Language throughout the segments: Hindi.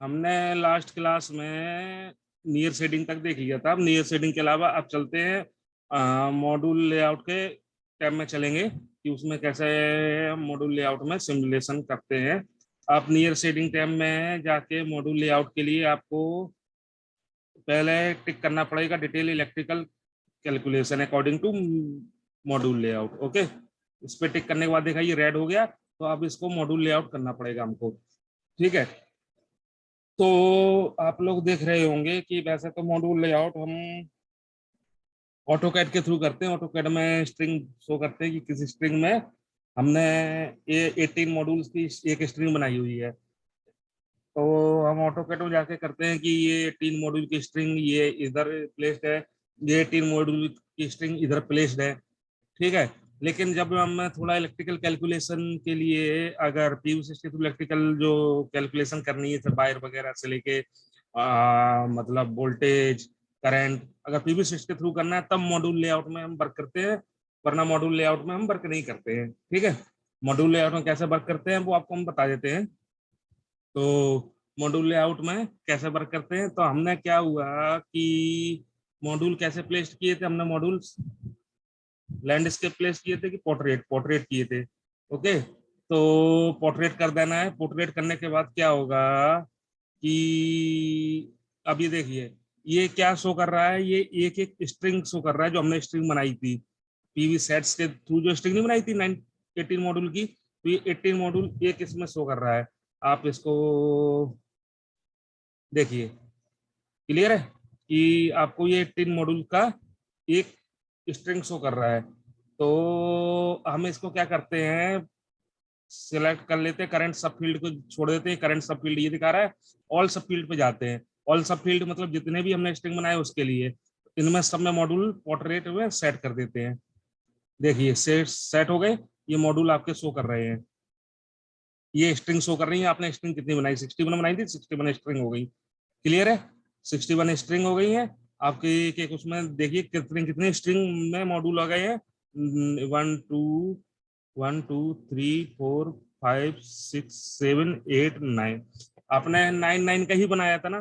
हमने लास्ट क्लास में नियर शेडिंग तक देख लिया था। अब नियर शेडिंग के अलावा अब चलते हैं मॉड्यूल लेआउट के टैब में चलेंगे कि उसमें कैसे मॉड्यूल लेआउट में सिमुलेशन करते हैं। आप नियर शेडिंग टैब में जाके मॉड्यूल लेआउट के लिए आपको पहले टिक करना पड़ेगा detail electrical calculation according to module layout. Okay, इस पे टिक करने के बाद देखा ये रेड हो गया, तो अब इसको मॉड्यूल लेआउट करना पड़ेगा हमको। ठीक है, तो आप लोग देख रहे होंगे कि वैसे तो मॉड्यूल लेआउट हम ऑटोकैड के थ्रू करते हैं। ऑटोकैड में स्ट्रिंग शो करते हैं कि किसी स्ट्रिंग में हमने ये 18 मॉड्यूल्स की एक स्ट्रिंग बनाई हुई है। तो हम ऑटोकैड में जाके करते हैं कि ये 18 मॉड्यूल की स्ट्रिंग ये इधर प्लेस्ड है, ये 18 मॉड्यूल की स्ट्रिंग इधर प्लेस्ड है। ठीक है, लेकिन जब हम थोड़ा इलेक्ट्रिकल कैलकुलेशन के लिए अगर पीयू सिस्टम थ्रू इलेक्ट्रिकल जो कैलकुलेशन करनी है वायर वगैरह से लेके मतलब वोल्टेज करंट, अगर पीवी सिस्टम के थ्रू करना है तब मॉड्यूल लेआउट में हम वर्क करते हैं, वरना मॉड्यूल लेआउट में हम वर्क नहीं करते हैं। ठीक है, मॉड्यूल लेआउट में कैसे वर्क करते हैं वो आपको हम बता देते हैं। तो मॉड्यूल लेआउट में कैसे वर्क करते हैं, तो हमने क्या हुआ कि मॉड्यूल कैसे प्लेस किए थे, हमने मॉड्यूल लैंडस्केप प्लेस किए थे कि पोर्ट्रेट पोर्ट्रेट किए थे। ओके, तो पोर्ट्रेट कर देना है। पोर्ट्रेट करने के बाद क्या होगा कि अब ये देखिए ये क्या शो कर रहा है, ये एक एक स्ट्रिंग शो कर रहा है जो हमने स्ट्रिंग बनाई थी पीवी सेट्स के थ्रू, जो स्ट्रिंग नहीं बनाई थी 18 मॉड्यूल की, तो ये 18 मॉड्यूल एक इसमें शो कर रहा है। आप इसको देखिए, क्लियर है कि आपको ये 18 मॉड्यूल का एक स्ट्रिंग शो कर रहा है। तो हम इसको क्या करते हैं, सिलेक्ट कर लेते हैं, करंट सब फील्ड को छोड़ देते हैं, करंट सब फील्ड ये दिखा रहा है, ऑल सब फील्ड पे जाते हैं। ऑल सब फील्ड मतलब जितने भी हमने स्ट्रिंग बनाए उसके लिए, इनमें सब में मॉड्यूल पोर्ट्रेट में सेट कर देते हैं। देखिए सेट हो गए, ये मॉड्यूल आपके शो कर रहे हैं, ये स्ट्रिंग शो कर रही है। आपने स्ट्रिंग कितनी बनाई, 61 बनाई थी, 61 स्ट्रिंग हो गई। क्लियर है, 61 स्ट्रिंग हो गई है आपके एक उसमें। देखिए कितने कितने स्ट्रिंग में मॉड्यूल आ गए हैं, 1 2 1 2 3 4 5 6 7 8 9। आपने 9 9 का ही बनाया था ना,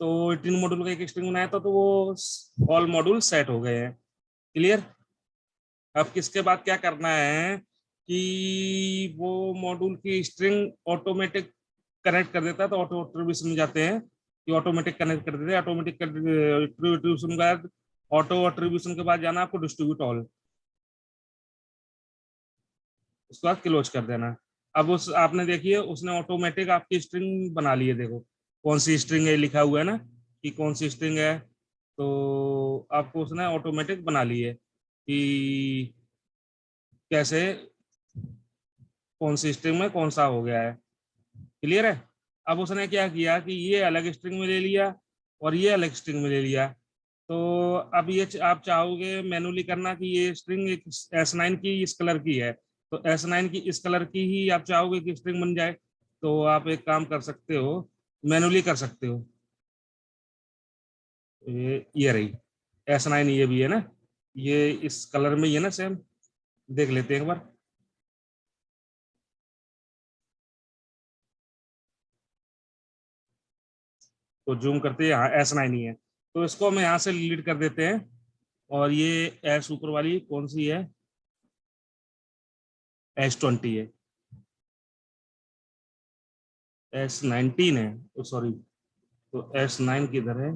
तो 18 मॉड्यूल का एक स्ट्रिंग बनाया था, तो वो ऑल मॉड्यूल सेट हो गए हैं। क्लियर। अब किसके बाद क्या करना है कि वो मॉड्यूल की स्ट्रिंग ऑटोमेटिक कनेक्ट कर देता है, तो ऑटो एट्रीब्यूशन में जाते हैं कि ऑटोमेटिक कनेक्ट कर देते हैं। ऑटोमेटिक एट्रीब्यूशन के बाद, ऑटो एट्रीब्यूशन के बाद जाना आपको डिस्ट्रीब्यूट ऑल, उसके बाद क्लोज कर देना। अब उस आपने देखिए उसने ऑटोमेटिक आपकी स्ट्रिंग बना ली है। देखो कौन सी स्ट्रिंग है, लिखा हुआ है ना कि कौन सी स्ट्रिंग है, तो आपको उसने ऑटोमेटिक बना ली है कि कैसे कौन सी स्ट्रिंग में कौन सा हो गया है। क्लियर है। अब उसने क्या किया कि ये अलग स्ट्रिंग में ले लिया और ये अलग स्ट्रिंग में ले लिया। तो अब ये आप चाहोगे मैनुअली करना कि ये स्ट्रिंग एक S9 की इस कलर की है, तो S9 की इस कलर की ही आप चाहोगे कि स्ट्रिंग बन जाए, तो आप एक काम कर सकते हो, मैनुअली कर सकते हो। ये रही S9, ये भी है ना, ये इस कलर में ही है ना सेम, देख लेते हैं एक बार। तो जूम करते हैं, यहाँ S9 ही है, तो इसको हम यहाँ से डिलीट कर देते हैं। और ये एस ऊपर वाली कौन सी है, S20 है, S19 है, सॉरी, तो S9 किधर है,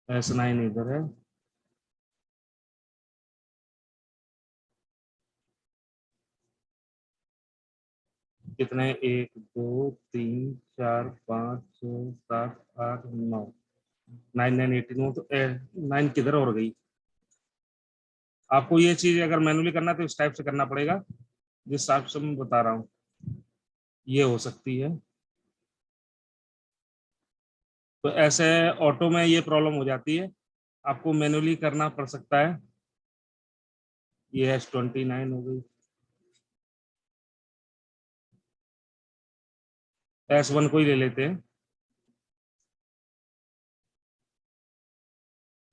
S9 इधर है। कितने, 1 2 3 4 5 6 7 8 9, 9 9 18, तो 9 किधर और गई। आपको ये चीज अगर मैनुअली करना है तो इस टाइप से करना पड़ेगा, जिस टाइप से मैं बता रहा हूँ ये हो सकती है। तो ऐसे ऑटो में ये प्रॉब्लम हो जाती है, आपको मैनुअली करना पड़ सकता है। ये S29 हो गई। S1 को ही ले लेते हैं,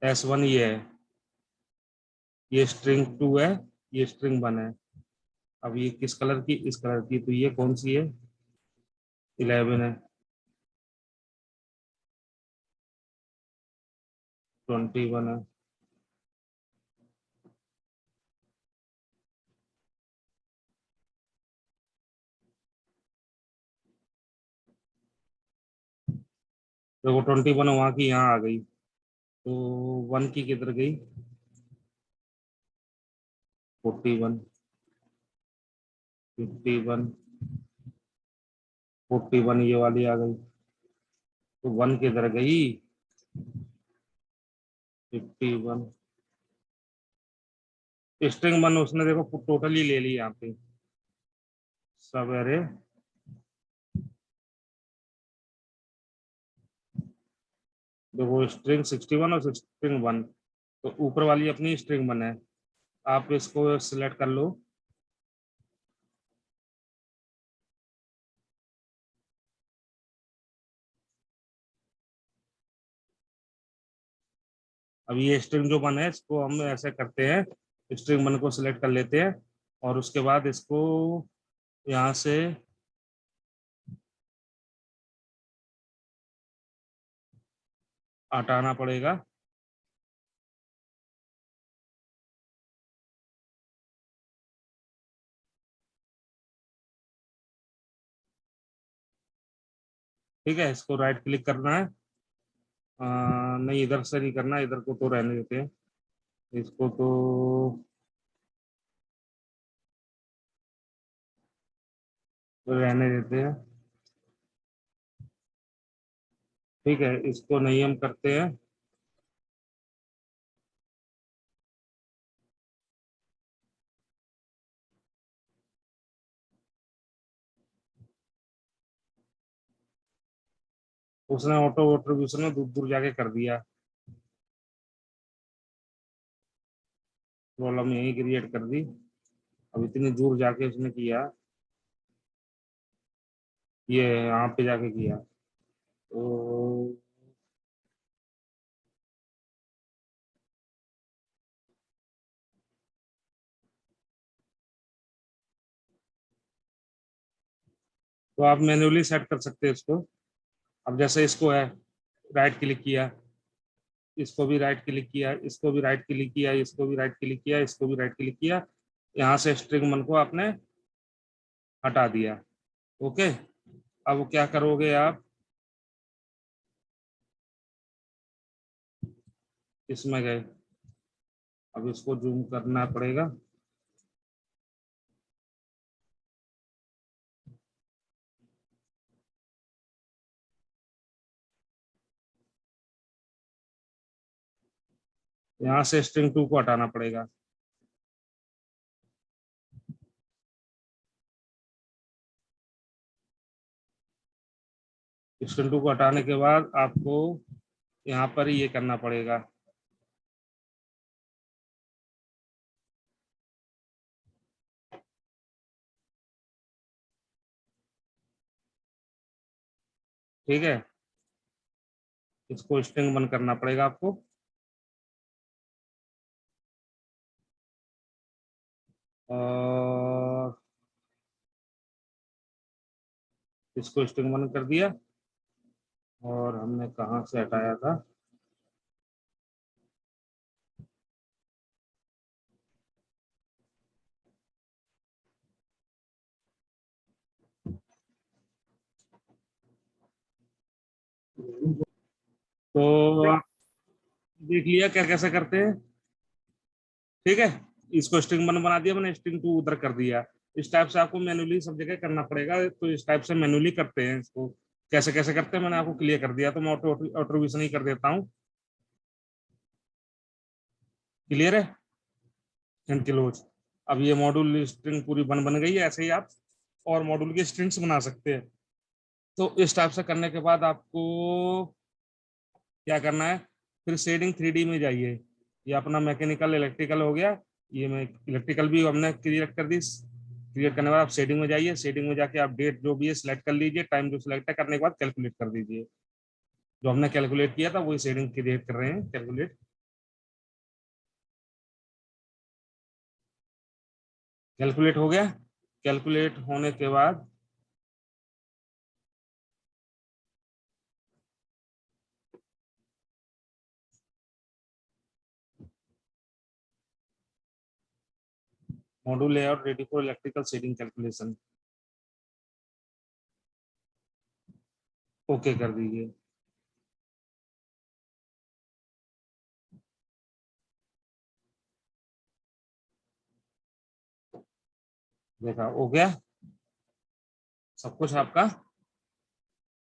S1 ये है, ये स्ट्रिंग 2 है, ये स्ट्रिंग 1 है। अब ये किस कलर की, इस कलर की, तो ये कौन सी है, 11 है, 21 है। देखो 21 वहां की यहाँ आ गई, तो 1 की किधर गई, 41, 51, 41 ये वाली आ गई, तो 1 किधर गई, 51। स्ट्रिंग 1 उसने देखो टोटली ले ली यहाँ पे, सवेरे। देखो स्ट्रिंग 61 और स्ट्रिंग 1, तो ऊपर वाली अपनी स्ट्रिंग 1 है, आप इसको सिलेक्ट कर लो। अब ये स्ट्रिंग जो 1 है इसको हम ऐसे करते हैं, स्ट्रिंग 1 को सिलेक्ट कर लेते हैं, और उसके बाद इसको यहाँ से हटाना पड़ेगा। ठीक है, इसको राइट क्लिक करना है। नहीं, इधर से नहीं करना, इधर को तो रहने देते हैं, इसको तो रहने देते हैं। ठीक है, इसको नहीं हम करते हैं। उसने ऑटो एट्रीब्यूशन में दूर दूर जाके कर दिया, प्रॉब्लम यही क्रिएट कर दी। अब इतनी दूर जाके उसने किया, ये यहाँ पे जाके किया, तो आप मैन्युअली सेट कर सकते हैं इसको। अब जैसे इसको है, राइट क्लिक किया, इसको भी राइट क्लिक किया, इसको भी राइट क्लिक किया, इसको भी राइट क्लिक किया, इसको भी राइट क्लिक किया, यहाँ से स्ट्रिंग 1 को आपने हटा दिया। ओके, अब क्या करोगे आप, इसमें गए, अब इसको जूम करना पड़ेगा। यहाँ से स्ट्रिंग 2 को हटाना पड़ेगा। स्ट्रिंग 2 को हटाने के बाद आपको यहाँ पर ये करना पड़ेगा। ठीक है, इसको स्ट्रिंग 1 करना पड़ेगा आपको, और इसको स्ट्रिंग 1 कर दिया, और हमने कहाँ से हटाया था, तो आप देख लिया क्या कैसे करते हैं। ठीक है, इसको स्ट्रिंग 1 बना दिया मैंने, स्ट्रिंग 2 उधर कर दिया। इस टाइप से आपको मैन्युअली सब जगह करना पड़ेगा, तो इस टाइप से मैन्युअली करते हैं इसको। कैसे कैसे करते हैं मैंने आपको क्लियर कर दिया, तो मैं ऑटो ऑटोमेशन ही कर देता हूँ। क्लियर है, एंड क्लोज। अब ये मॉड्यूल स्ट्रिंग पूरी बन गई है, ऐसे ही आप और मॉड्यूल की स्ट्रिंग्स बना सकते हैं। तो इस टाइप से करने के बाद आपको क्या करना है, फिर शेडिंग 3D में जाइए। ये अपना मैकेनिकल इलेक्ट्रिकल हो गया, ये मैं इलेक्ट्रिकल भी हमने क्रिएट कर दी। क्रिएट करने के बाद आप शेडिंग में जाइए, शेडिंग में जाके आप डेट जो भी है सिलेक्ट कर लीजिए, टाइम जो सिलेक्ट है करने के बाद कैलकुलेट कर दीजिए। जो हमने कैलकुलेट किया था वही शेडिंग क्रिएट कर रहे हैं, कैलकुलेट। कैलकुलेट हो गया। कैलकुलेट होने के बाद module layout ready for electrical shading calculation, okay कर दीजिए। देखा हो गया सब कुछ आपका,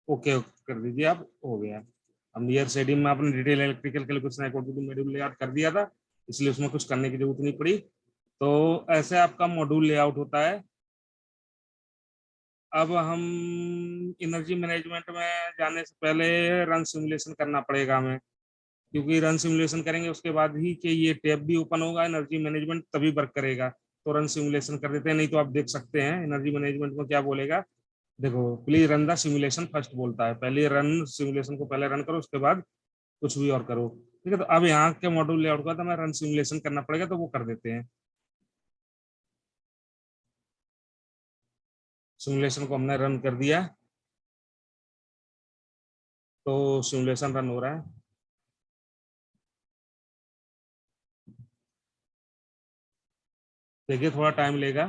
ओके कर दीजिए आप, हो गया। अब नियर शेडिंग में आपने detail electrical calculation according to module layout कर दिया था, इसलिए उसमें कुछ करने की जरूरत नहीं पड़ी। तो ऐसे आपका मॉड्यूल लेआउट होता है। अब हम एनर्जी मैनेजमेंट में जाने से पहले रन सिमुलेशन करना पड़ेगा हमें, क्योंकि रन सिमुलेशन करेंगे उसके बाद ही कि ये टैब भी ओपन होगा, एनर्जी मैनेजमेंट तभी वर्क करेगा। तो रन सिमुलेशन कर देते हैं, नहीं तो आप देख सकते हैं एनर्जी मैनेजमेंट में क्या बोलेगा। देखो, please run the simulation first बोलता है, पहले रन सिमुलेशन को पहले रन करो, उसके बाद कुछ भी और करो। ठीक है, तो अब यहाँ के मॉड्यूल लेआउट का तो हमें रन सिमुलेशन करना पड़ेगा, तो वो कर देते हैं। सिमुलेशन को हमने रन कर दिया, तो सिमुलेशन रन हो रहा है। देखिए थोड़ा टाइम लेगा।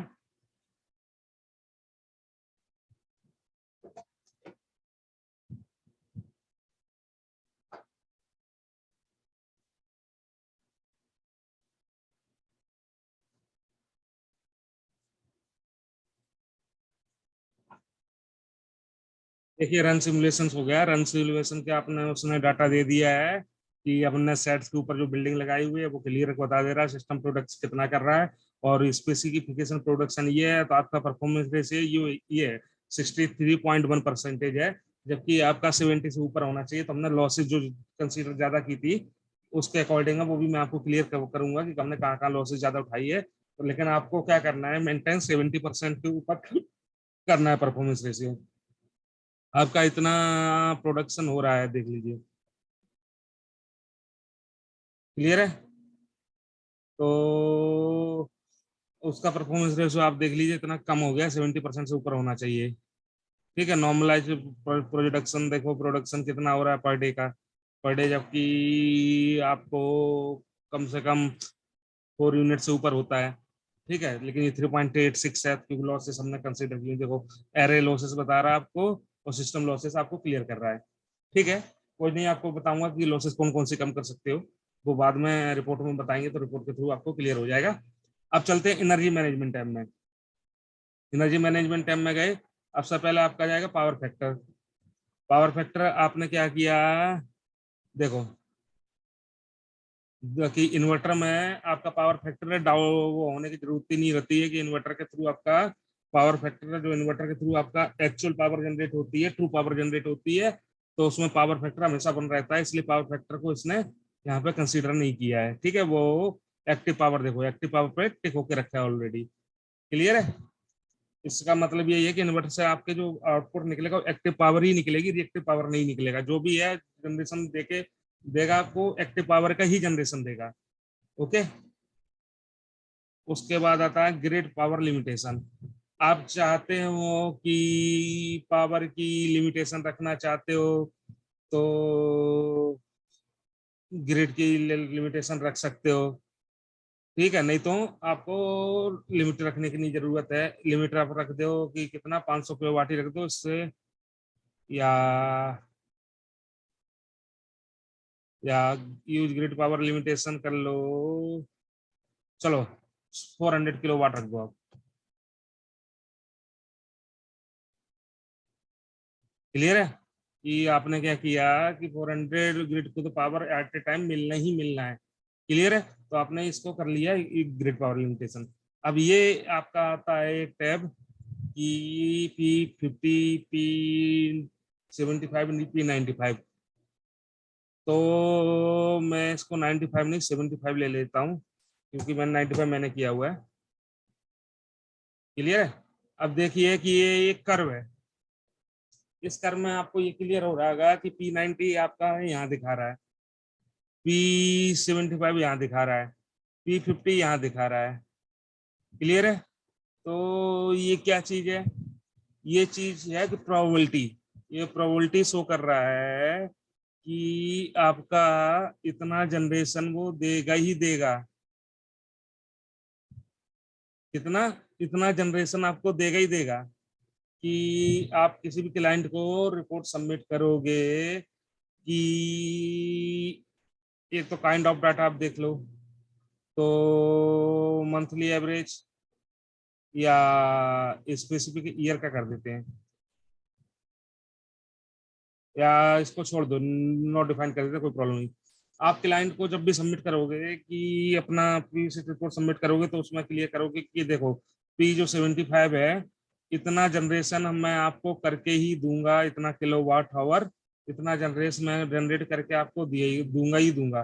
देखिए रन सिमुलेशन हो गया, रन सिमुलेशन के आपने उसने डाटा दे दिया है कि अपने सेट्स के ऊपर जो बिल्डिंग लगाई हुई है वो क्लियर बता दे रहा है सिस्टम प्रोडक्ट्स कितना कर रहा है, और स्पेसिफिकेशन प्रोडक्शन ये है, तो आपका परफॉर्मेंस रेशियो ये 63.1% है, जबकि आपका 70 से ऊपर होना चाहिए। तो हमने लॉसेज जो कंसीडर ज्यादा की थी उसके अकॉर्डिंग है, वो भी मैं आपको क्लियर करूंगा कि हमने कहाँ कहाँ लॉसेज ज्यादा उठाई है। तो लेकिन आपको क्या करना है, मेंटेन 70% के ऊपर करना है परफॉर्मेंस रेशियो। आपका इतना प्रोडक्शन हो रहा है, देख लीजिए, क्लियर है। तो उसका परफॉर्मेंस रेशो आप देख लीजिए इतना कम हो गया, 70% से ऊपर होना चाहिए। ठीक है, नॉर्मलाइज प्रोडक्शन देखो, प्रोडक्शन कितना हो रहा है पर डे का, पर डे, जबकि आपको कम से कम 4 यूनिट से ऊपर होता है। ठीक है, लेकिन ये 3.86 है, क्योंकि लॉसेस हमने कंसिडर किए। देखो, एरे लॉसेस बता रहा है आपको, और सिस्टम लॉसेस आपको क्लियर कर रहा है। ठीक है, कोई नहीं, आपको बताऊंगा कि लॉसेस कौन कौन से कम कर सकते हो, वो बाद में रिपोर्ट में बताएंगे, तो रिपोर्ट के थ्रू आपको क्लियर हो जाएगा। अब चलते हैं एनर्जी मैनेजमेंट टैब में। एनर्जी मैनेजमेंट टैब में गए, अब सबसे पहले आपका जाएगा पावर फैक्टर। पावर फैक्टर आपने क्या किया, देखो कि इन्वर्टर में आपका पावर फैक्टर डाउन वो होने की जरूरत ही नहीं रहती है, कि इन्वर्टर के थ्रू आपका पावर फैक्टर, जो इन्वर्टर के थ्रू आपका एक्चुअल पावर जनरेट होती है, ट्रू पावर जनरेट होती है, तो उसमें पावर फैक्टर हमेशा बन रहता है, इसलिए पावर फैक्टर को इसने यहाँ पे कंसीडर नहीं किया है। ठीक है, वो एक्टिव पावर, देखो एक्टिव पावर पे टिक होके रखा है ऑलरेडी, क्लियर है। इसका मतलब यही है कि इन्वर्टर से आपके जो आउटपुट निकलेगा वो एक्टिव पावर ही निकलेगी, रिएक्टिव पावर नहीं निकलेगा। जो भी है जनरेशन देके देगा आपको, एक्टिव पावर का ही जनरेशन देगा। ओके, उसके बाद आता है ग्रिड पावर लिमिटेशन। आप चाहते हो कि पावर की लिमिटेशन रखना चाहते हो, तो ग्रिड की लिमिटेशन रख सकते हो। ठीक है, नहीं तो आपको लिमिट रखने की नहीं जरूरत है। लिमिट आप रख दो कि कितना, 500 किलोवाट ही रख दो इससे, या या यूज ग्रिड पावर लिमिटेशन कर लो, चलो 400 किलोवाट रख दो आप। क्लियर है कि आपने क्या किया कि 400 ग्रिड को तो पावर एट ए टाइम मिलना ही मिलना है। क्लियर है, तो आपने इसको कर लिया ग्रिड पावर लिमिटेशन। अब ये आपका आता है एक टैब की P50, P75, P95। तो मैं इसको 95 नहीं 75 ले लेता हूँ, क्योंकि मैंने 95 मैंने किया हुआ है। क्लियर है, अब देखिए कि ये एक कर्व है, इस कर्व में आपको ये क्लियर हो रहा होगा कि P90 आपका यहाँ दिखा रहा है, P75 यहाँ दिखा रहा है, P50 यहाँ दिखा रहा है। क्लियर है, तो ये क्या चीज है? ये चीज है कि प्रोबेबिलिटी। ये प्रोबेबिलिटी शो कर रहा है कि आपका इतना जनरेशन वो देगा ही देगा। कितना? इतना जनरेशन आपको देगा ही देगा। कि आप किसी भी क्लाइंट को रिपोर्ट सबमिट करोगे कि एक तो काइंड ऑफ डाटा आप देख लो, तो मंथली एवरेज या स्पेसिफिक ईयर का कर देते हैं, या इसको छोड़ दो, नॉट डिफाइन कर देते, कोई प्रॉब्लम नहीं। आप क्लाइंट को जब भी सबमिट करोगे कि अपना प्रीवियस रिपोर्ट सबमिट करोगे, तो उसमें क्लियर करोगे कि देखो, पी जो 75 है, इतना जनरेशन हम मैं आपको करके ही दूंगा, इतना किलोवाट आवर, इतना जनरेशन मैं जनरेट करके आपको दिए दूंगा ही दूंगा।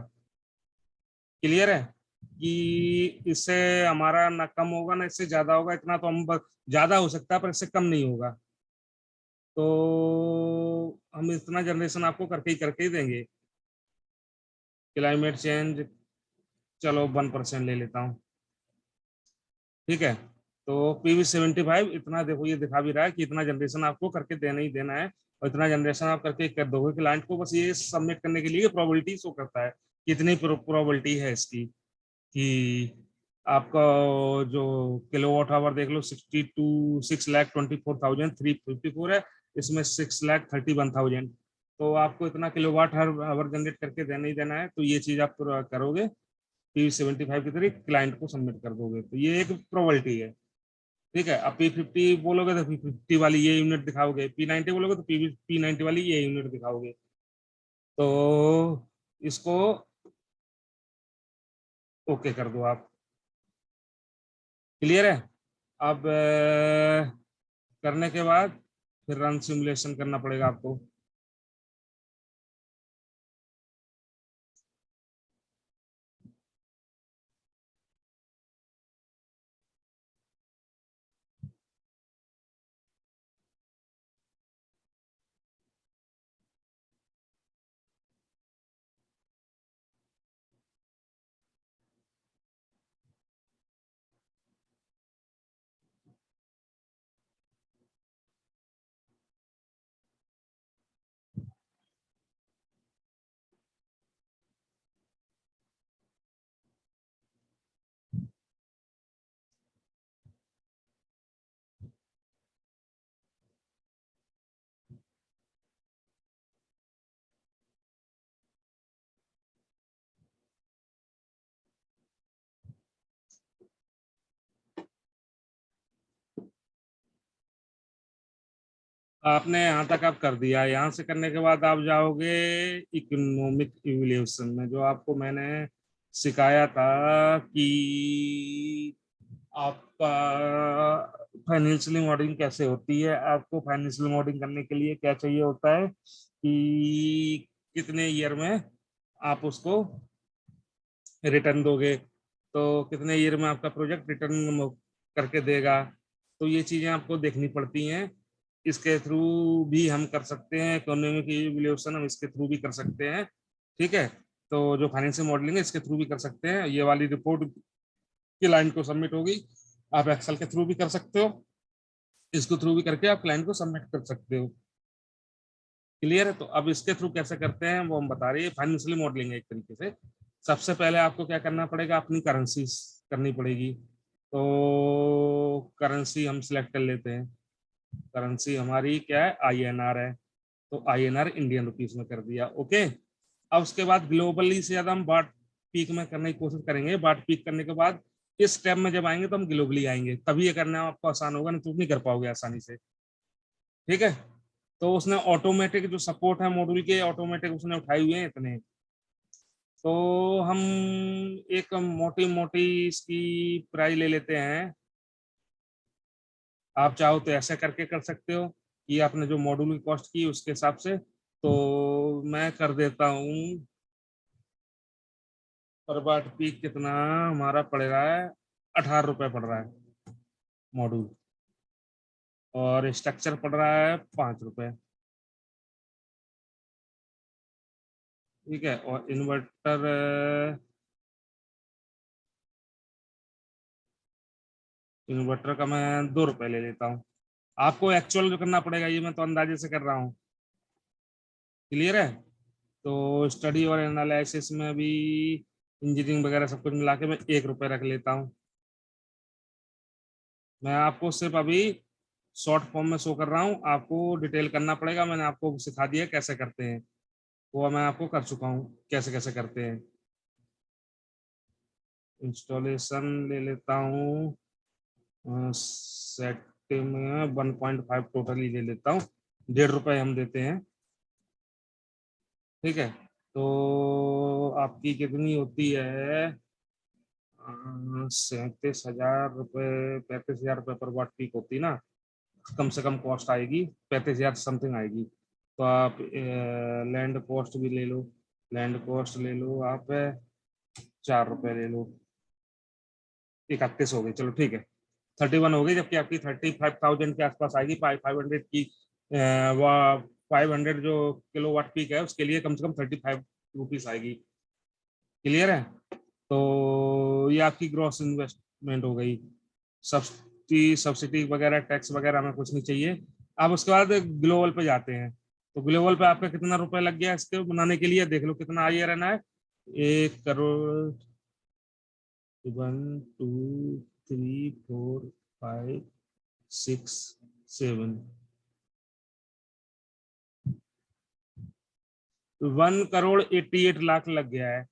क्लियर है कि इससे हमारा ना कम होगा ना इससे ज्यादा होगा, इतना तो हम ज्यादा हो सकता है पर इससे कम नहीं होगा। तो हम इतना जनरेशन आपको करके ही देंगे। क्लाइमेट चेंज, चलो 1% ले लेता हूँ, ठीक है। तो पीवी 75 इतना, देखो ये दिखा भी रहा है कि इतना जनरेशन आपको करके देना ही देना है, और इतना जनरेशन आप करके कर दोगे क्लाइंट को। बस ये सबमिट करने के लिए प्रोबेबिलिटी शो करता है, कितनी प्रोबेबिलिटी है इसकी कि आपका जो किलोवाट आवर देख लो, 6,24,354 है, इसमें 6,31,000। तो आपको इतना किलोवाट हर आवर जनरेट करके देना ही देना है, तो ये चीज आप पूरा करोगे, P75 की तरह क्लाइंट को सबमिट कर दोगे, तो ये एक प्रोबेबिलिटी है। ठीक है। अब P50 बोलोगे तो P50 वाली ये यूनिट दिखाओगे, P90 बोलोगे तो P90 वाली ये यूनिट दिखाओगे। तो इसको ओके कर दो आप। क्लियर है? अब करने के बाद फिर रन सिमुलेशन करना पड़ेगा आपको। आपने यहाँ तक आप कर दिया, यहाँ से करने के बाद आप जाओगे इकोनॉमिक इवैल्यूएशन में, जो आपको मैंने सिखाया था कि आपका फाइनेंशियल मॉडलिंग कैसे होती है। आपको फाइनेंशियल मॉडलिंग करने के लिए क्या चाहिए होता है कि कितने ईयर में आप उसको रिटर्न दोगे, तो कितने ईयर में आपका प्रोजेक्ट रिटर्न करके देगा। तो ये चीजें आपको देखनी पड़ती हैं। इसके थ्रू भी हम कर सकते हैं, इकोनॉमिक इवैल्यूएशन हम इसके थ्रू भी कर सकते हैं। ठीक है। तो जो फाइनेंशियल मॉडलिंग है इसके थ्रू भी कर सकते हैं। ये वाली रिपोर्ट क्लाइंट को सबमिट होगी, आप एक्सेल के थ्रू भी कर सकते हो, इसको थ्रू भी करके आप क्लाइंट को सबमिट कर सकते हो। क्लियर है? तो अब इसके थ्रू कैसे करते हैं वो हम बता रहे हैं। फाइनेंशियल मॉडलिंग है एक तरीके से। सबसे पहले आपको क्या करना पड़ेगा, अपनी करेंसी करनी पड़ेगी। तो करेंसी हम सिलेक्ट कर लेते हैं। करेंसी हमारी क्या है, INR है। तो INR इंडियन रुपीस में कर दिया, ओके। अब उसके बाद ग्लोबली से ज्यादा हम बाट पीक में करने की कोशिश करेंगे। बाट पीक करने के बाद इस स्टेप में जब आएंगे तो हम ग्लोबली आएंगे, तभी ये करना आपको आसान होगा, नहीं तो नहीं कर पाओगे आसानी से। ठीक है। तो उसने ऑटोमेटिक जो सपोर्ट है मॉड्यूल के, ऑटोमेटिक उसने उठाए हुए हैं इतने। तो हम एक मोटी मोटी इसकी प्राइस ले लेते हैं। आप चाहो तो ऐसे करके कर सकते हो कि आपने जो मॉड्यूल की कॉस्ट की उसके हिसाब से। तो मैं कर देता हूँ, पर बाट पीक कितना हमारा पड़ रहा है, 18 रुपये पड़ रहा है मॉड्यूल। और स्ट्रक्चर पड़ रहा है 5 रुपये। ठीक है। और इन्वर्टर इन्वर्टर का मैं 2 रुपए ले लेता हूँ। आपको एक्चुअल करना पड़ेगा, ये मैं तो अंदाजे से कर रहा हूँ। क्लियर है? तो स्टडी और एनालिसिस में भी इंजीनियरिंग वगैरह सब कुछ मिला के मैं 1 रुपए रख लेता हूँ। मैं आपको सिर्फ अभी शॉर्ट फॉर्म में शो कर रहा हूँ, आपको डिटेल करना पड़ेगा। मैंने आपको सिखा दिया कैसे करते हैं, वो मैं आपको कर चुका हूँ कैसे कैसे करते हैं। इंस्टॉलेशन ले लेता हूँ, सेट में 1.5 टोटल ही ले लेता हूँ, 1.5 रुपए हम देते हैं। ठीक है, तो आपकी कितनी होती है? 37,000 रुपये, 35,000 रुपये पर वाट पीक होती ना, कम से कम कॉस्ट आएगी 35,000 समथिंग आएगी। तो आप लैंड कॉस्ट भी ले लो, लैंड कॉस्ट ले लो आप 4 रुपए ले लो, 31 हो गई। चलो ठीक है, 31 हो गई, जबकि आपकी 35,000 के आसपास आएगी। 500 की 500 जो किलो वाट पीक है उसके लिए कम से कम 35 रुपीज आएगी। क्लियर है? तो ये आपकी ग्रॉस इन्वेस्टमेंट हो गई। सब्सिडी सब्सिडी वगैरह टैक्स वगैरह हमें कुछ नहीं चाहिए। अब उसके बाद ग्लोबल पे जाते हैं। तो ग्लोबल पे आपका कितना रुपए लग गया इसके बनाने के लिए, देख लो कितना आइए रहना है। 1 करोड़, 1 2 3 4 5 6 7, 1 करोड़ 88 लाख लग गया है।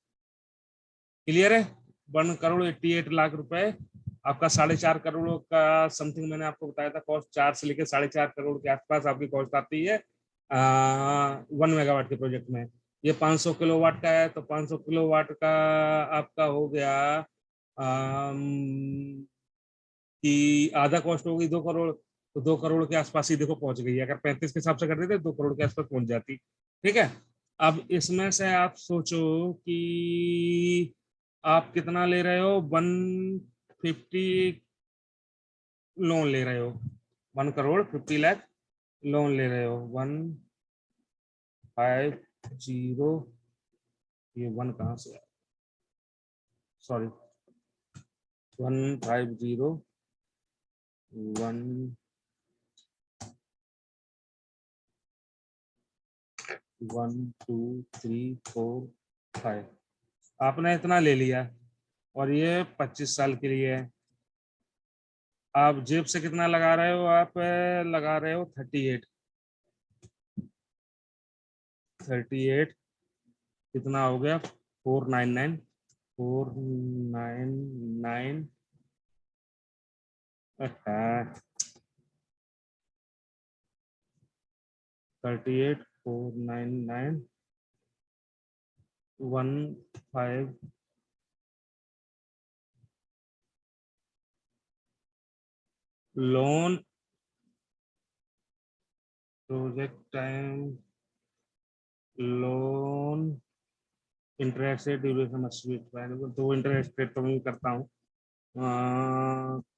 क्लियर है? 1 करोड़ 88 लाख रुपए आपका 4.5 करोड़ का समथिंग मैंने आपको बताया था कॉस्ट। 4 से लेकर 4.5 करोड़ के आसपास आपकी कॉस्ट आती है 1 मेगावाट के प्रोजेक्ट में। ये 500 किलोवाट का है, तो 500 किलोवाट का आपका हो गया कि आधा कॉस्ट हो गई 2 करोड़। तो 2 करोड़ के आसपास ही देखो पहुंच गई। अगर 35 के हिसाब से कर देते 2 करोड़ के आसपास पहुंच जाती। ठीक है, अब इसमें से आप सोचो कि आप कितना ले रहे हो। 150 लोन ले रहे हो, 1 करोड़ 50 लाख लोन ले रहे हो। 150, ये 1 कहाँ से आया, सॉरी, 150 1 1 2 3 4 5, आपने इतना ले लिया और ये 25 साल के लिए है। आप जेब से कितना लगा रहे हो? आप लगा रहे हो 38 कितना हो गया? 499, 499, 38 499 15 loan project time loan interest rate duration must. तो इंटरेस्ट रेट तो मैं करता हूँ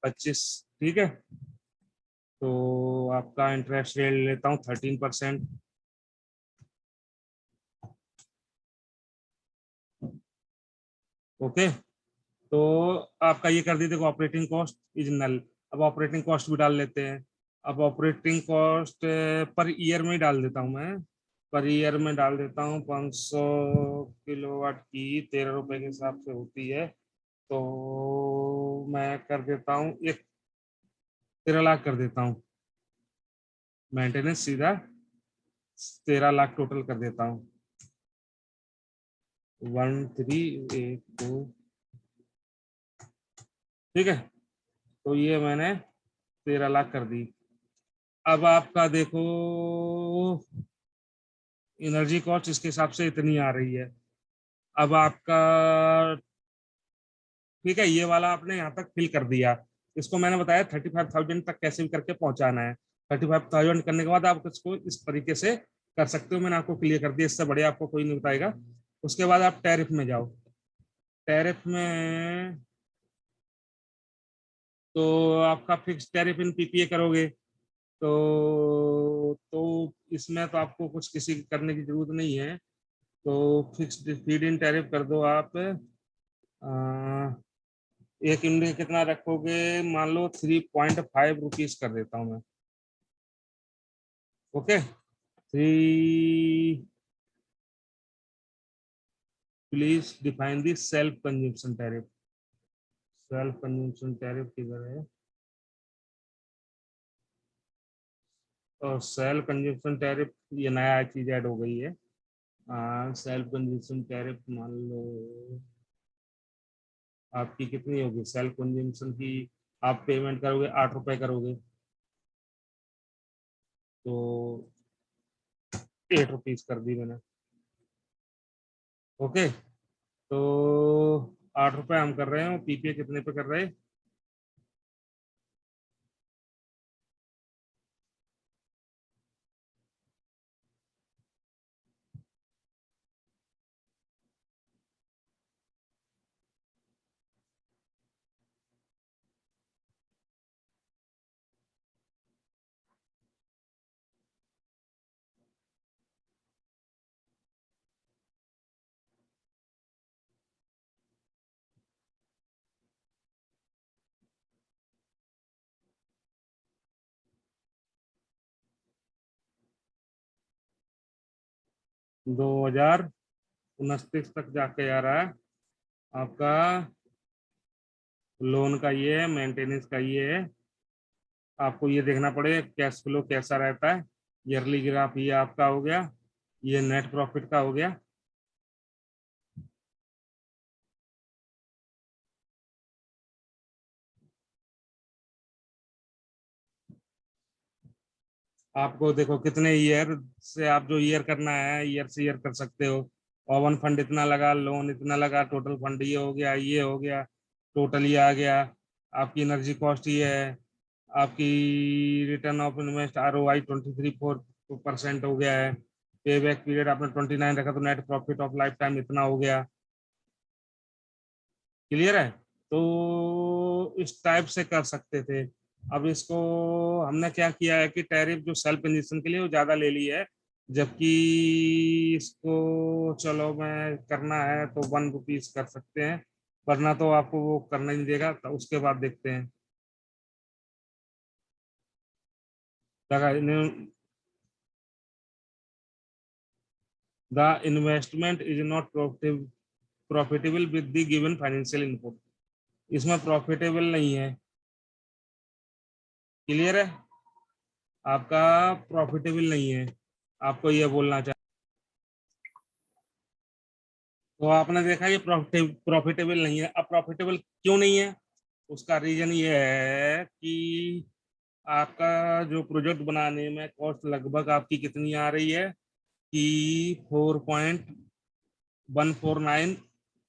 25। ठीक है, तो आपका इंटरेस्ट रेट लेता हूँ 13%। ओके, तो आपका ये कर दी। देखो ऑपरेटिंग कॉस्ट इज नल। अब ऑपरेटिंग कॉस्ट भी डाल लेते हैं। अब ऑपरेटिंग कॉस्ट पर ईयर में डाल देता हूँ मैं। पर ईयर में डाल देता हूँ 500 किलोवाट की 13 रुपए के हिसाब से होती है। तो मैं कर देता हूँ एक 13 लाख कर देता हूँ। मेंटेनेंस सीधा 13 लाख टोटल कर देता हूँ। 1 3 1 2। ठीक है, तो ये मैंने 13 लाख कर दी। अब आपका देखो एनर्जी कॉस्ट इसके हिसाब से इतनी आ रही है। अब आपका ठीक है, ये वाला आपने यहाँ तक फिल कर दिया। इसको मैंने बताया 35,000 तक कैसे भी करके पहुंचाना है। 35,000 करने के बाद आप इसको इस तरीके से कर सकते हो। मैंने आपको क्लियर कर दिया, इससे बढ़िया आपको कोई नहीं बताएगा। उसके बाद आप टैरिफ में जाओ। टैरिफ में तो आपका फिक्स टैरिफ इन पीपीए करोगे तो इसमें तो आपको कुछ किसी करने की जरूरत नहीं है। तो फिक्स्ड फीड इन टैरिफ कर दो आप एक यूनिट कितना रखोगे, मान लो 3.5 रुपीज कर देता हूँ मैं। Okay, 3, please define the self consumption tariff. Self consumption tariff किधर है, और सेल्फ कंजम्पशन टैरिफ ये नया चीज ऐड हो गई है। सेल्फ कंजम्पशन टैरिफ मान लो आपकी कितनी होगी सेल्फ कंजम्पशन की, आप पेमेंट करोगे 8 रुपए करोगे, तो 8 रुपीज कर दी मैंने। ओके, तो 8 रुपए हम कर रहे हैं, पीपीए कितने पे कर रहे हैं, 2029 तक जाके आ रहा है आपका। लोन का ये है, मेंटेनेंस का ये है, आपको ये देखना पड़ेगा कैश फ्लो कैसा रहता है। ईयरली ग्राफ ये आपका हो गया, ये नेट प्रॉफिट का हो गया। आपको देखो कितने ईयर से आप जो ईयर करना है, ईयर से ईयर कर सकते हो। ओवन फंड इतना लगा, लोन इतना लगा, टोटल फंड ये हो गया, ये हो गया, टोटल ये आ गया। आपकी एनर्जी कॉस्ट ये है, आपकी रिटर्न ऑफ इन्वेस्ट ROI 23.4% हो गया है। पे बैक पीरियड आपने 29 रखा, तो net profit of life time इतना हो गया। क्लियर है, तो इस टाइप से कर सकते थे। अब इसको हमने क्या किया है कि टैरिफ जो सेल्फ कंजम्पशन के लिए वो ज्यादा ले ली है, जबकि इसको चलो मैं करना है तो 1 रुपीज कर सकते हैं, वरना तो आपको वो करना ही नहीं देगा, तो उसके बाद देखते हैं। The investment is not profitable with the given financial input, इसमें प्रॉफिटेबल नहीं है। क्लियर है, आपका प्रॉफिटेबल नहीं है, आपको ये बोलना चाहिए। तो आपने देखा ये प्रॉफिटेबल नहीं है। अब प्रॉफिटेबल क्यों नहीं है, उसका रीजन ये है कि आपका जो प्रोजेक्ट बनाने में कॉस्ट लगभग आपकी कितनी आ रही है कि 4.149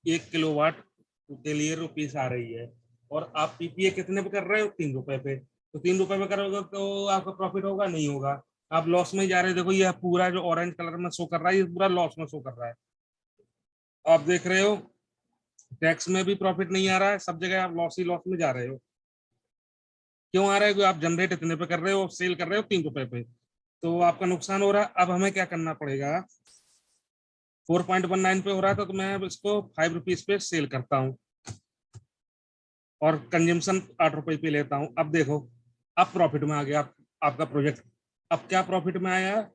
1 किलोवाट के लिए रुपीस आ रही है, और आप पीपीए कितने पे कर रहे हो, 3 रुपए पे। तो 3 रुपए पे करोगे तो आपका प्रॉफिट होगा, नहीं होगा, आप लॉस में ही जा रहे हो। देखो ये पूरा जो ऑरेंज कलर में शो कर रहा है, ये पूरा लॉस में शो कर रहा है। आप देख रहे हो टैक्स में भी प्रॉफिट नहीं आ रहा है, सब जगह आप लॉस ही लॉस में जा रहे हो। क्यों आ रहा है, क्योंकि आप जनरेट इतने पे कर रहे हो, सेल कर रहे हो 3 रुपए पे, तो आपका नुकसान हो रहा है। अब हमें क्या करना पड़ेगा, 4.19 पे हो रहा था, तो मैं अब इसको 5 रुपीज पे सेल करता हूँ और कंजम्पशन 8 रुपए पे लेता हूँ। अब देखो, अब प्रॉफिट में आ गया आपका प्रोजेक्ट। अब क्या प्रॉफिट में आया,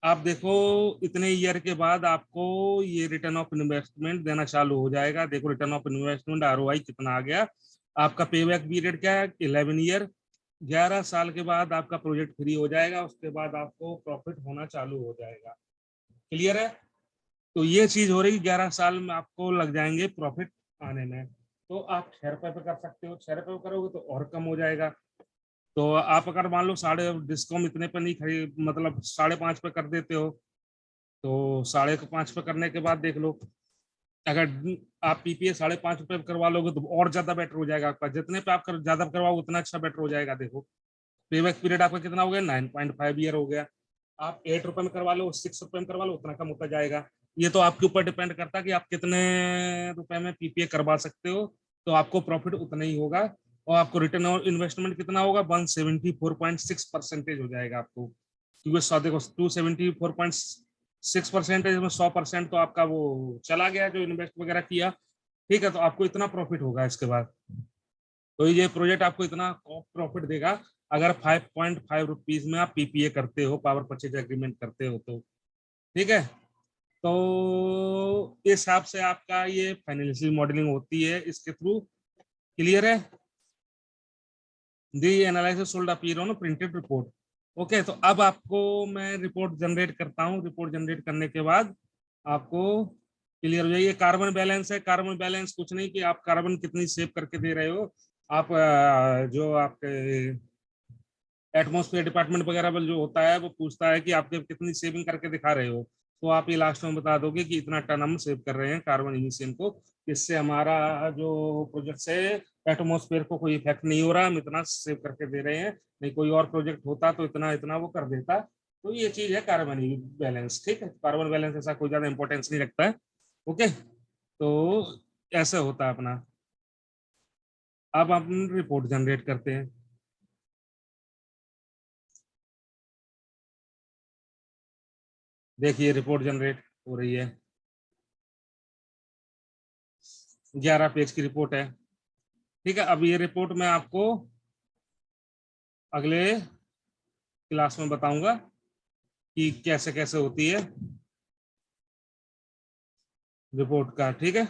आप देखो इतने ईयर के बाद आपको ये रिटर्न ऑफ इन्वेस्टमेंट देना चालू हो जाएगा। देखो रिटर्न ऑफ इन्वेस्टमेंट ROI कितना आ गया। आपका पेबैक पीरियड क्या है, 11 ईयर। 11 साल के बाद आपका प्रोजेक्ट फ्री हो जाएगा, उसके बाद आपको प्रॉफिट होना चालू हो जाएगा। क्लियर है, तो ये चीज हो रही, 11 साल में आपको लग जाएंगे प्रॉफिट आने में। तो आप 6 रुपए पे कर सकते हो, 6 रुपए पे करोगे तो और कम हो जाएगा। तो आप अगर मान लो साढ़े डिस्कॉम इतने पे नहीं खरीद, मतलब 5.5 पे कर देते हो, तो 5.5 पे करने के बाद देख लो, अगर आप पीपीए 5.5 रुपए करवा लोगे तो और ज्यादा बेटर हो जाएगा आपका। जितने पे आप ज्यादा करवाओ उतना अच्छा बेटर हो जाएगा। देखो पेबैक पीरियड आपका कितना हो गया, 9.5 ईयर हो गया। आप 8 रुपए में करवा लो, 6 रुपए में करवा लो, उतना कम होता जाएगा। ये तो आपके ऊपर डिपेंड करता है कि आप कितने रुपए में पीपीए करवा सकते हो, तो आपको प्रॉफिट उतना ही होगा। और आपको रिटर्न और इन्वेस्टमेंट कितना होगा, 174.6% हो जाएगा आपको, क्योंकि देखो 274.6% में 100% तो आपका वो चला गया जो इन्वेस्ट वगैरह किया। ठीक है, तो आपको इतना प्रॉफिट होगा इसके बाद। तो ये प्रोजेक्ट आपको इतना प्रॉफिट देगा अगर 5.5 रुपीज में आप पीपीए करते हो, पावर परचेज एग्रीमेंट करते हो तो। ठीक है, तो इस हिसाब से आपका ये फाइनेंशियल मॉडलिंग होती है इसके थ्रू। क्लियर है? दी analysis should appear on printed report. Okay, तो अब आपको मैं रिपोर्ट जनरेट करता हूँ। रिपोर्ट जनरेट करने के बाद आपको क्लियर हो जाइए। कार्बन बैलेंस है। कार्बन बैलेंस कुछ नहीं कि आप कार्बन कितनी सेव करके दे रहे हो। आप जो आपके एटमॉस्फेयर डिपार्टमेंट वगैरह में जो होता है वो पूछता है कि आपके कितनी सेविंग करके दिखा रहे हो, तो आप ये लास्ट में बता दोगे कि इतना टन हम सेव कर रहे हैं कार्बन इमिशन को। इससे हमारा जो प्रोजेक्ट से एटमॉस्फेयर को कोई इफेक्ट नहीं हो रहा, हम इतना सेव करके दे रहे हैं। नहीं कोई और प्रोजेक्ट होता तो इतना इतना वो कर देता। तो ये चीज है कार्बन बैलेंस। ठीक है, कार्बन बैलेंस ऐसा कोई ज्यादा इंपॉर्टेंस नहीं रखता है। ओके, तो ऐसा होता है अपना। अब हम रिपोर्ट जनरेट करते हैं। देखिए रिपोर्ट जनरेट हो रही है। 11 पेज की रिपोर्ट है। ठीक है, अब ये रिपोर्ट मैं आपको अगले क्लास में बताऊंगा कि कैसे कैसे होती है रिपोर्ट का। ठीक है।